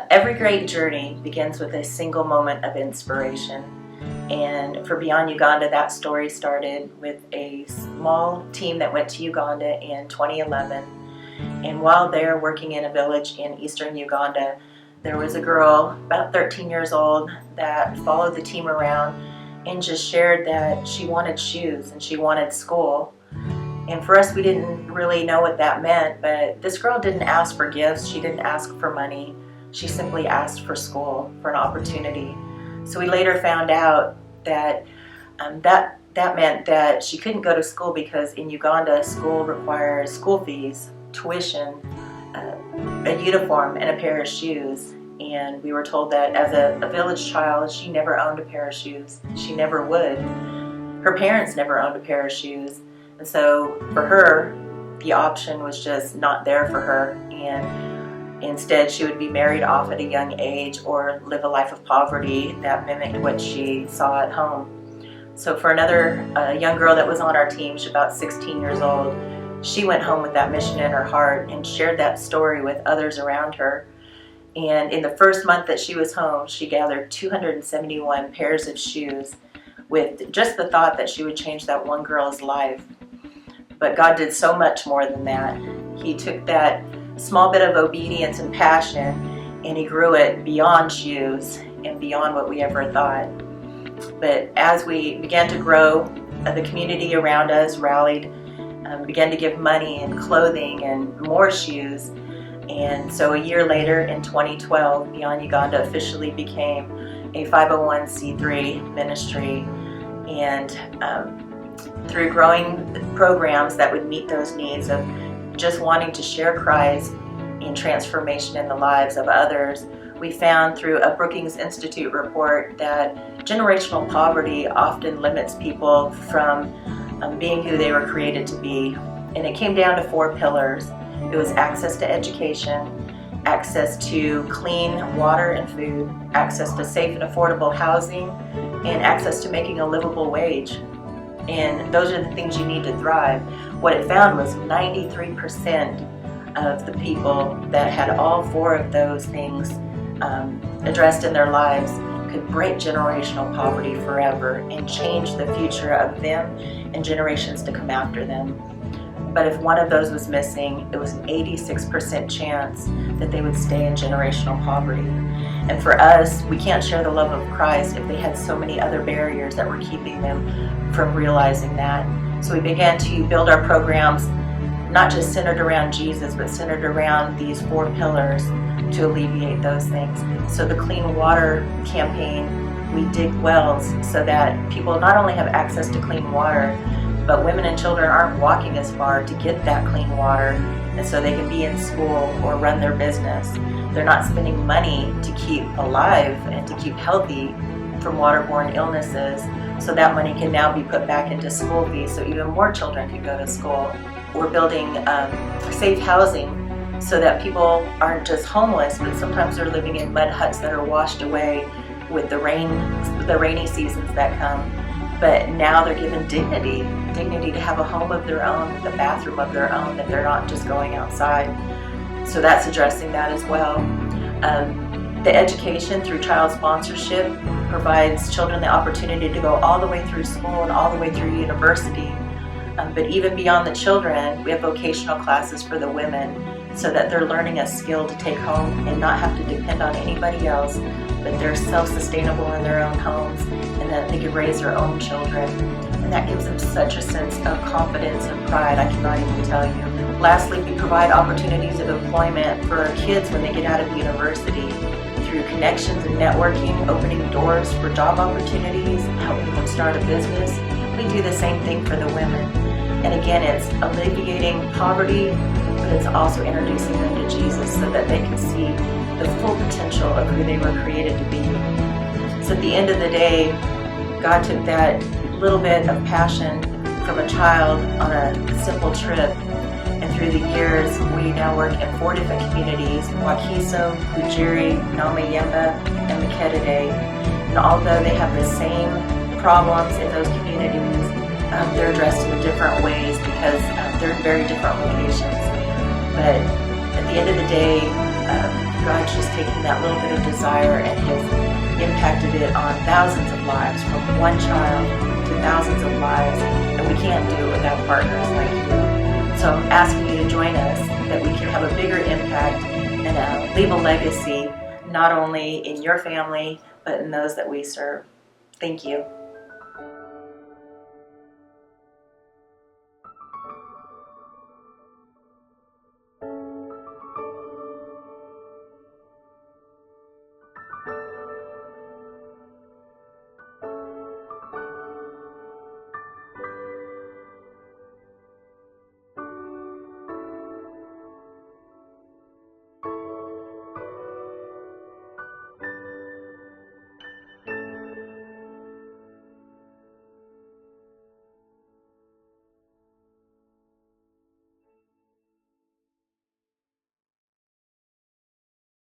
Every great journey begins with a single moment of inspiration. And for Beyond Uganda, that story started with a small team that went to Uganda in 2011. And while there working in a village in eastern Uganda, there was a girl about 13 years old that followed the team around and just shared that she wanted shoes and she wanted school. And for us, we didn't really know what that meant, but this girl didn't ask for gifts, she didn't ask for money, she simply asked for school, for an opportunity. So we later found out that that meant that she couldn't go to school because in Uganda, school requires school fees, tuition, a uniform, and a pair of shoes. And we were told that as a village child, she never owned a pair of shoes. She never would. Her parents never owned a pair of shoes. And so for her, the option was just not there for her. And instead, she would be married off at a young age or live a life of poverty that mimicked what she saw at home. So for another young girl that was on our team, she's about 16 years old, she went home with that mission in her heart and shared that story with others around her. And in the first month that she was home, she gathered 271 pairs of shoes with just the thought that she would change that one girl's life. But God did so much more than that. He took that small bit of obedience and passion and He grew it beyond shoes and beyond what we ever thought. But as we began to grow, the community around us rallied, began to give money and clothing and more shoes. And so a year later, in 2012, Beyond Uganda officially became a 501c3 ministry. And through growing programs that would meet those needs of just wanting to share Christ in transformation in the lives of others, we found through a Brookings Institute report that generational poverty often limits people from being who they were created to be. And it came down to 4 pillars. It was access to education, access to clean water and food, access to safe and affordable housing, and access to making a livable wage. And those are the things you need to thrive. What it found was 93% of the people that had all 4 of those things addressed in their lives could break generational poverty forever and change the future of them and generations to come after them. But if one of those was missing, it was an 86% chance that they would stay in generational poverty. And for us, we can't share the love of Christ if they had so many other barriers that were keeping them from realizing that. So we began to build our programs, not just centered around Jesus, but centered around these 4 pillars to alleviate those things. So the Clean Water campaign, we dig wells so that people not only have access to clean water, but women and children aren't walking as far to get that clean water, and so they can be in school or run their business. They're not spending money to keep alive and to keep healthy from waterborne illnesses, so that money can now be put back into school fees so even more children can go to school. We're building safe housing so that people aren't just homeless, but sometimes they're living in mud huts that are washed away with the rainy seasons that come. But now they're given dignity to have a home of their own, with a bathroom of their own, that they're not just going outside. So that's addressing that as well. The education through child sponsorship provides children the opportunity to go all the way through school and all the way through university. But even beyond the children, we have vocational classes for the women so that they're learning a skill to take home and not have to depend on anybody else, but they're self-sustainable in their own homes and that they can raise their own children. And that gives them such a sense of confidence and pride, I cannot even tell you. Lastly, we provide opportunities of employment for our kids when they get out of university through connections and networking, opening doors for job opportunities, helping them start a business. We do the same thing for the women. And again, it's alleviating poverty, but it's also introducing them to Jesus so that they can see the full potential of who they were created to be. So at the end of the day, God took that little bit of passion from a child on a simple trip, and through the years, we now work in 4 different communities: Wakiso, Ujiri, Namayemba, and Makedade. And although they have the same problems in those communities, they're addressed in different ways because they're in very different locations. But at the end of the day, God's just taking that little bit of desire and has impacted it on thousands of lives, from one child to thousands of lives, and we can't do it without partners like you. So I'm asking you to join us, that we can have a bigger impact and leave a legacy, not only in your family, but in those that we serve. Thank you.